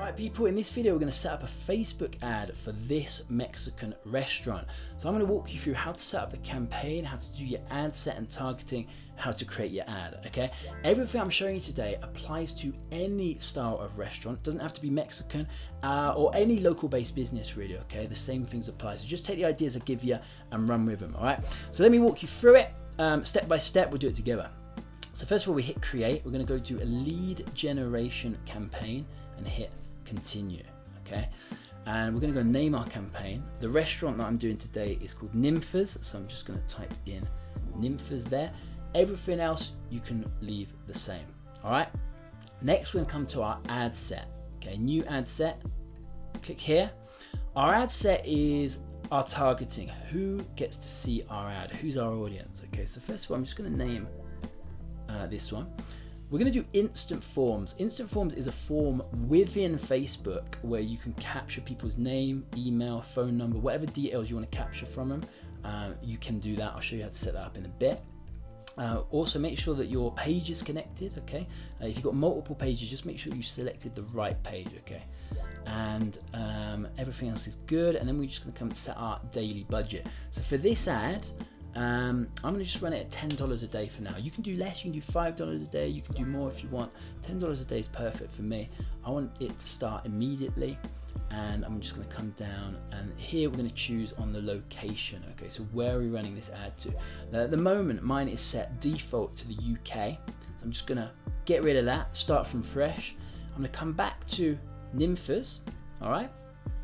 Alright people, in this video we're going to set up a Facebook ad for this Mexican restaurant. So I'm going to walk you through how to set up the campaign, how to do your ad set and targeting, how to create your ad, okay? Everything I'm showing you today applies to any style of restaurant. It doesn't have to be Mexican or any local based business really, okay? The same things apply. So just take the ideas I give you and run with them, alright? So let me walk you through it step by step, we'll do it together. So first of all, we hit create. We're going to go do a lead generation campaign and hit continue, okay? And we're going to go name our campaign. The restaurant that I'm doing today is called Ninfas, so I'm just going to type in Ninfas there. Everything else you can leave the same, all right? Next, we're going to come to our ad set, okay? New ad set, click here. Our ad set is our targeting. Who gets to see our ad? Who's our audience? Okay, so first of all, I'm just going to name this one. We're going to do instant forms. Instant forms is a form within Facebook where you can capture people's name, email, phone number, whatever details you want to capture from them. You can do that. I'll show you how to set that up in a bit. Also make sure that your page is connected, okay? If you've got multiple pages, just make sure you selected the right page, okay? And everything else is good. And then we're just going to come and set our daily budget. So for this ad, I'm going to just run it at $10 a day for now. You can do less, you can do $5 a day, you can do more if you want. $10 a day is perfect for me. I want it to start immediately, and I'm just going to come down, and here we're going to choose on the location. Okay, so where are we running this ad to? Now, at the moment, mine is set default to the UK, so I'm just going to get rid of that, start from fresh. I'm going to come back to Ninfas, all right,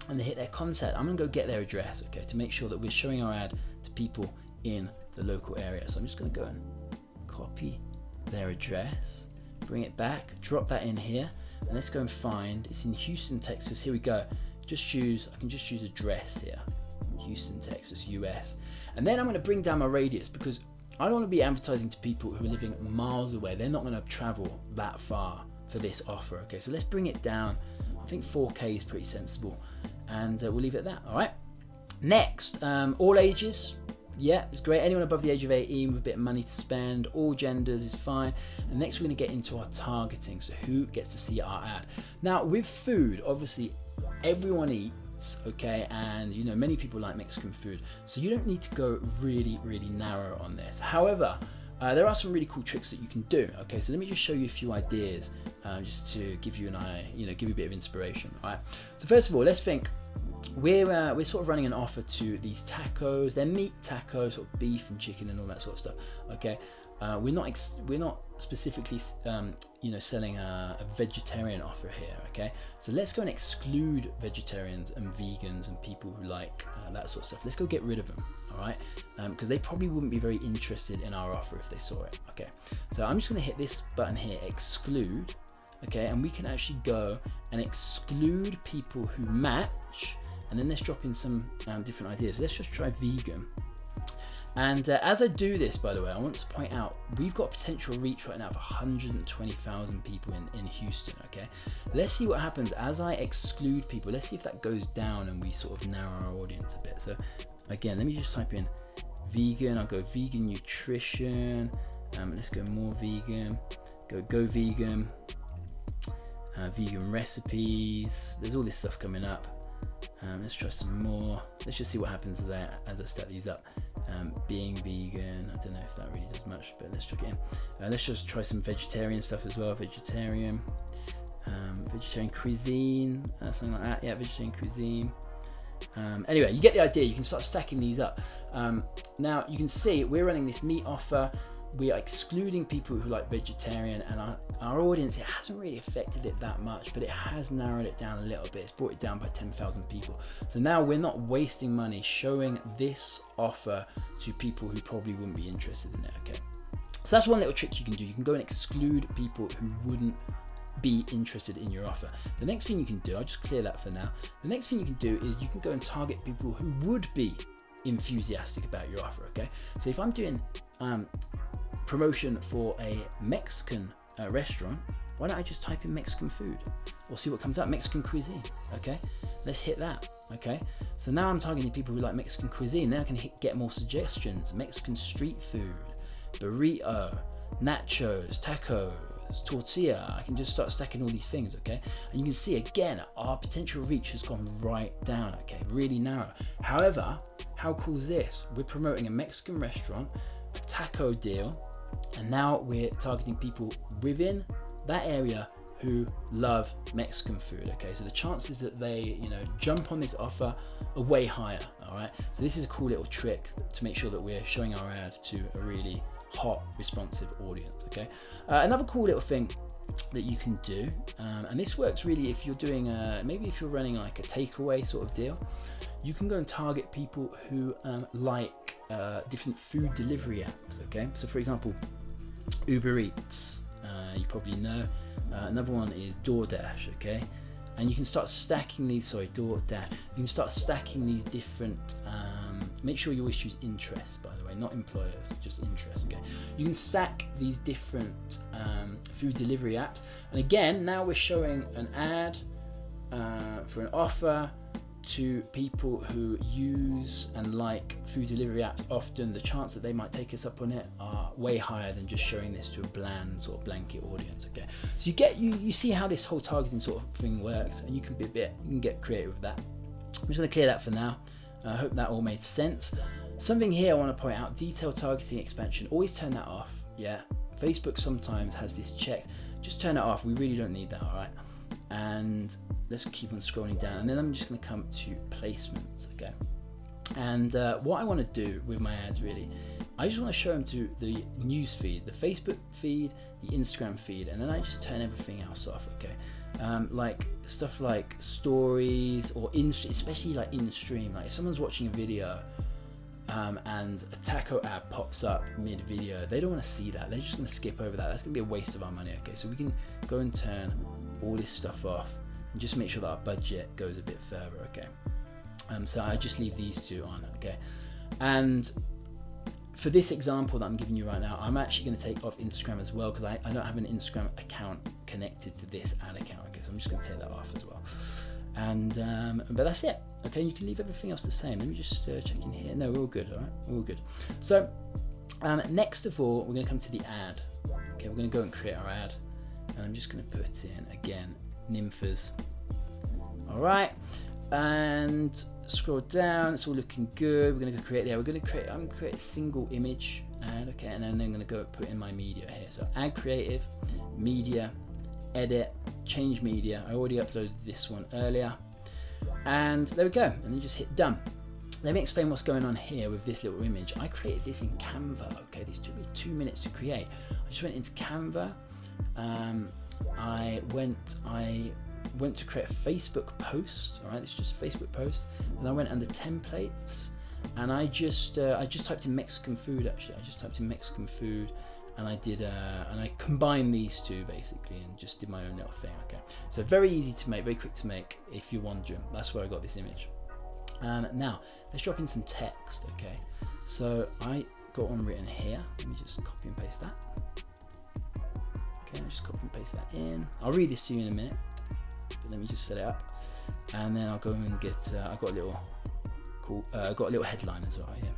and hit their contact. I'm going to go get their address, okay, to make sure that we're showing our ad to people in the local area. So I'm just going to go and copy their address, bring it back, drop that in here, and let's go and find, it's in Houston, Texas. Here we go. I can just choose address here, Houston, Texas, US. And then I'm going to bring down my radius because I don't want to be advertising to people who are living miles away. They're not going to travel that far for this offer. Okay, so let's bring it down. I think 4K is pretty sensible, and we'll leave it at that. All right. Next, all ages. Yeah, it's great. Anyone above the age of 18 with a bit of money to spend, all genders is fine. And next we're going to get into our targeting. So who gets to see our ad? Now with food, obviously everyone eats, okay? And you know, many people like Mexican food. So you don't need to go really, really narrow on this. However, there are some really cool tricks that you can do. Okay, so let me just show you a few ideas just to give you an eye, give you a bit of inspiration. All right. So first of all, let's think. We're sort of running an offer to these tacos. They're meat tacos, sort of beef and chicken and all that sort of stuff. Okay, we're not specifically selling a vegetarian offer here. Okay, so let's go and exclude vegetarians and vegans and people who like that sort of stuff. Let's go get rid of them. All right, because they probably wouldn't be very interested in our offer if they saw it. Okay, so I'm just going to hit this button here, exclude. Okay, and we can actually go and exclude people who match. And then let's drop in some different ideas. Let's just try vegan. And as I do this, by the way, I want to point out we've got potential reach right now of 120,000 people in Houston. Okay, let's see what happens as I exclude people. Let's see if that goes down and we sort of narrow our audience a bit. So again, let me just type in vegan. I'll go vegan nutrition. Let's go more vegan. Go vegan. Vegan recipes. There's all this stuff coming up. Let's try some more. Let's just see what happens as I set these up. Being vegan, I don't know if that really does much, but let's check it in. Let's just try some vegetarian stuff as well. Vegetarian cuisine, something like that. Yeah, vegetarian cuisine. Anyway, you get the idea. You can start stacking these up. Now you can see we're running this meat offer. We are excluding people who like vegetarian, and our audience, it hasn't really affected it that much, but it has narrowed it down a little bit. It's brought it down by 10,000 people. So now we're not wasting money showing this offer to people who probably wouldn't be interested in it, okay? So that's one little trick you can do. You can go and exclude people who wouldn't be interested in your offer. The next thing you can do, I'll just clear that for now. The next thing you can do is you can go and target people who would be enthusiastic about your offer, okay? So if I'm doing promotion for a Mexican restaurant, why don't I just type in Mexican food? We'll see what comes up. Mexican cuisine. Okay, let's hit that. Okay, so now I'm targeting people who like Mexican cuisine. Now I can get more suggestions. Mexican street food, burrito, nachos, tacos, tortilla. I can just start stacking all these things, okay? And you can see again, our potential reach has gone right down, okay? Really narrow. However, how cool is this? We're promoting a Mexican restaurant, a taco deal, and now we're targeting people within that area who love Mexican food, okay? So the chances that they, jump on this offer are way higher, all right? So this is a cool little trick to make sure that we're showing our ad to a really hot, responsive audience, okay? Another cool little thing that you can do, and this works really if you're doing, maybe if you're running like a takeaway sort of deal, you can go and target people who like different food delivery apps, okay? So for example, Uber Eats, you probably know. Another one is DoorDash, okay? And you can start stacking these, DoorDash. You can start stacking these different, make sure you always choose interests, by the way, not employers, just interests, okay? You can stack these different food delivery apps. And again, now we're showing an ad for an offer to people who use and like food delivery apps often. The chance that they might take us up on it are way higher than just showing this to a bland sort of blanket audience, okay? So you see how this whole targeting sort of thing works, and you can get creative with that. I'm just going to clear that for now. I hope that all made sense. Something here I want to point out: detailed targeting expansion. Always turn that off. Yeah, Facebook sometimes has this checked. Just turn it off. We really don't need that, all right? And let's keep on scrolling down, and then I'm just going to come to placements, okay? And what I want to do with my ads, really, I just want to show them to the news feed, the Facebook feed, the Instagram feed, and then I just turn everything else off, okay? Like stuff like stories, or especially like in stream. Like if someone's watching a video and a taco ad pops up mid video, they don't want to see that. They're just going to skip over that. That's going to be a waste of our money, okay? So we can go and turn all this stuff off and just make sure that our budget goes a bit further, okay? So I just leave these two on, okay? And for this example that I'm giving you right now, I'm actually going to take off Instagram as well, because I don't have an Instagram account connected to this ad account, okay? So I'm just going to take that off as well. And but that's it, okay? You can leave everything else the same. Let me just check in here. No, we're all good, all right? We're all good. So next of all, we're going to come to the ad, okay? We're going to go and create our ad, and I'm just going to put in again Nymphas. All right, and scroll down. It's all looking good. We're going to go create there. I'm going to create a single image ad, okay? And then I'm going to go put in my media here. So add creative, media, edit, change media. I already uploaded this one earlier, and there we go. And then just hit done. Let me explain what's going on here with this little image. I created this in Canva, okay? This took me 2 minutes to create. I just went into Canva. I went to create a Facebook post. All right, it's just a Facebook post, and I went under templates, and I just typed in Mexican food. Actually, I just typed in Mexican food, and I did and I combined these two basically, and just did my own little thing. Okay, so very easy to make, very quick to make. If you're wondering, that's where I got this image. Now let's drop in some text. Okay, so I got one written here. Let me just copy and paste that. Okay, I'll just copy and paste that in. I'll read this to you in a minute, but let me just set it up, and then I'll go and get. I got a little cool. Got a little headline as well here,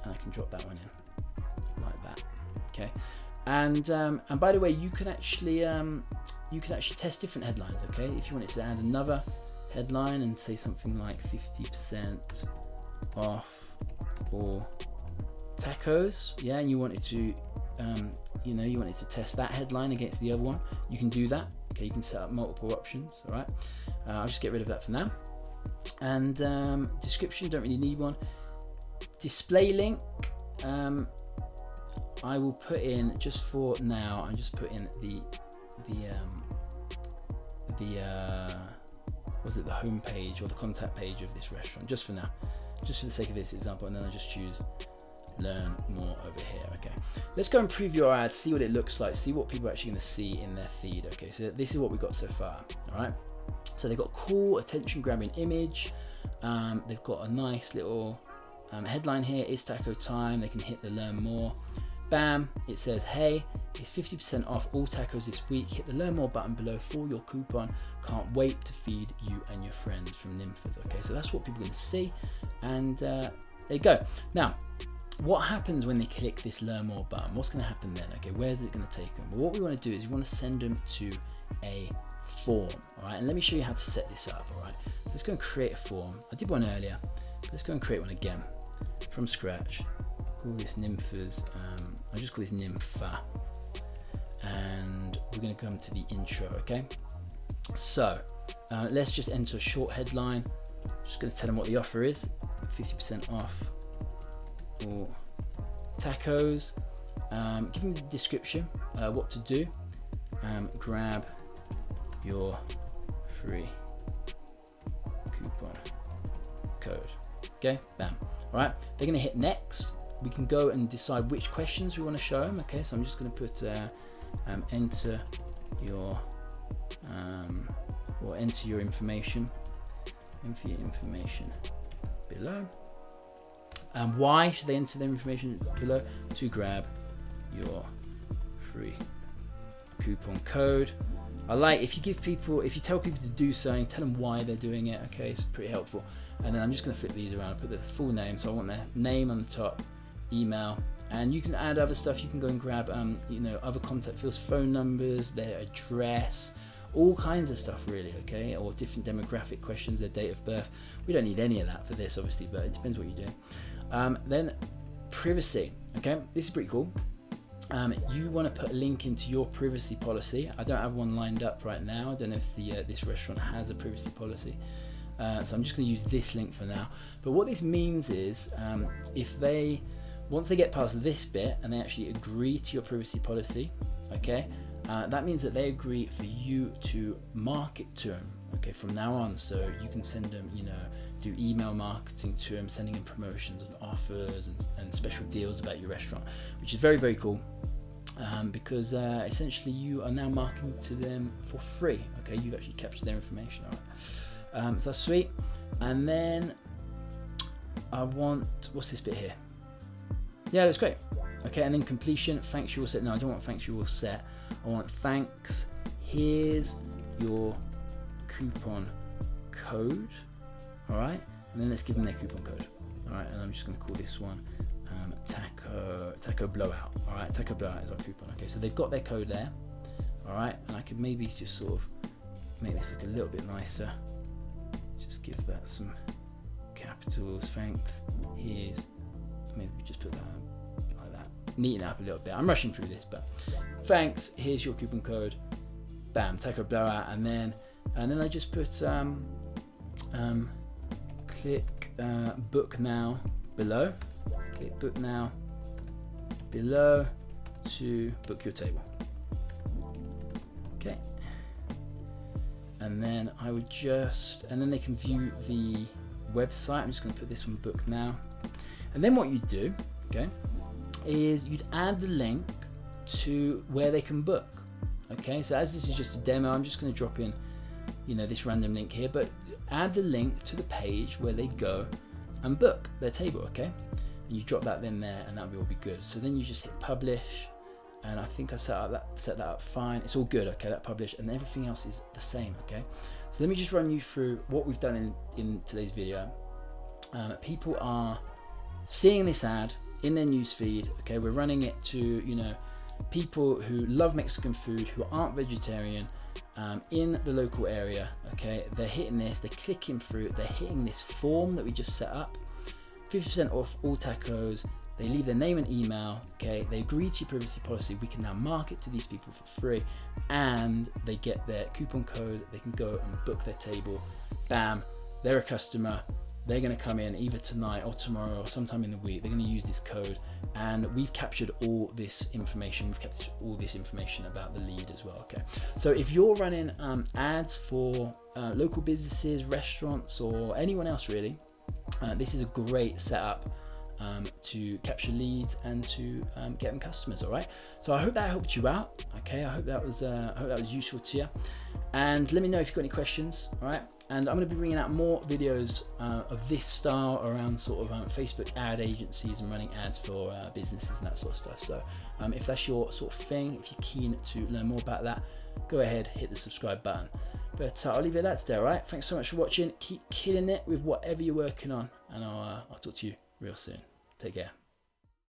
and I can drop that one in like that. Okay, and by the way, you can actually test different headlines. Okay, if you wanted to add another headline and say something like 50% off or tacos, yeah, and you wanted to you wanted to test that headline against the other one, you can do that. Okay, you can set up multiple options. All right, I'll just get rid of that for now. And description, don't really need one. Display link, I will put in, just for now, I'm just putting the was it the home page or the contact page of this restaurant, just for now, just for the sake of this example, and then I'll just choose learn more over here. Okay, let's go and preview our ad, see what it looks like, see what people are actually going to see in their feed. Okay, so this is what we got so far. All right, so they've got a cool attention grabbing image, they've got a nice little headline here, it's taco time. They can hit the learn more, bam, it says, hey, it's 50% off all tacos this week. Hit the learn more button below for your coupon. Can't wait to feed you and your friends from Nymphas. Okay, so that's what people are going to see, and there you go. Now what happens when they click this learn more button? What's going to happen then? Okay, where's it going to take them? Well, what we want to do is we want to send them to a form. All right, and let me show you how to set this up. All right, so let's go and create a form. I did one earlier, but let's go and create one again from scratch. Call this Nymphas. I'll just call this Nympha, and we're going to come to the intro. Okay, so let's just enter a short headline. Just going to tell them what the offer is. 50% off or tacos. Give them the description, what to do. Grab your free coupon code. Okay, bam. All right, they're going to hit next. We can go and decide which questions we want to show them. Okay, so I'm just going to put enter your or enter your information. Enter your information below. Why should they enter their information below? To grab your free coupon code. I like if you tell people to do something, tell them why they're doing it. Okay, it's pretty helpful. And then I'm just going to flip these around, put the full name. So I want their name on the top, email, and you can add other stuff. You can go and grab other contact fields, phone numbers, their address, all kinds of stuff really, okay, or different demographic questions, their date of birth. We don't need any of that for this obviously, but it depends what you do. Then privacy, okay, this is pretty cool. You want to put a link into your privacy policy. I don't have one lined up right now. I don't know if this restaurant has a privacy policy, so I'm just going to use this link for now. But what this means is once they get past this bit and they actually agree to your privacy policy, okay, that means that they agree for you to market to them, okay, from now on. So you can send them, do email marketing to them, sending in promotions and offers and special deals about your restaurant, which is very, very cool, because essentially you are now marketing to them for free. Okay, you've actually captured their information. All right, so that's sweet. And then I want, what's this bit here? Yeah, that's great. Okay, and then completion, thanks, you all set. No, I don't want thanks, you all set. I want thanks, here's your coupon code. All right, and then let's give them their coupon code. All right, and I'm just going to call this one taco blowout. All right, taco blowout is our coupon. Okay, so they've got their code there. All right, and I could maybe just sort of make this look a little bit nicer. Just give that some capitals. Thanks, here's, maybe just put that like that. Neaten it up a little bit. I'm rushing through this, but thanks, here's your coupon code. Bam, taco blowout, and then I just put click book now below. Click book now below to book your table. Okay. And then I would and then they can view the website. I'm just going to put this one book now. And then what you do, okay, is you'd add the link to where they can book. Okay, so as this is just a demo, I'm just going to drop in, this random link here, but add the link to the page where they go and book their table, okay? And you drop that in there and that'll all be good. So then you just hit publish, and I think I set that up fine. It's all good, okay, that publish, and everything else is the same, okay? So let me just run you through what we've done in today's video. People are seeing this ad in their newsfeed, okay? We're running it to, people who love Mexican food, who aren't vegetarian, in the local area, okay? They're hitting this, they're clicking through, they're hitting this form that we just set up. 50% off all tacos. They leave their name and email, okay? They agree to your privacy policy. We can now market to these people for free, and they get their coupon code. They can go and book their table. Bam, they're a customer. They're going to come in either tonight or tomorrow or sometime in the week. They're going to use this code, and we've captured all this information. We've captured all this information about the lead as well, okay? So if you're running ads for local businesses, restaurants, or anyone else really, this is a great setup to capture leads and to get them customers. All right, so I hope that helped you out. Okay, I hope that was useful to you, and let me know if you've got any questions. All right, and I'm going to be bringing out more videos of this style around sort of Facebook ad agencies and running ads for businesses and that sort of stuff. So if that's your sort of thing, if you're keen to learn more about that, go ahead, hit the subscribe button. But I'll leave it at that today. All right, thanks so much for watching. Keep killing it with whatever you're working on, and I'll talk to you real soon. Take care.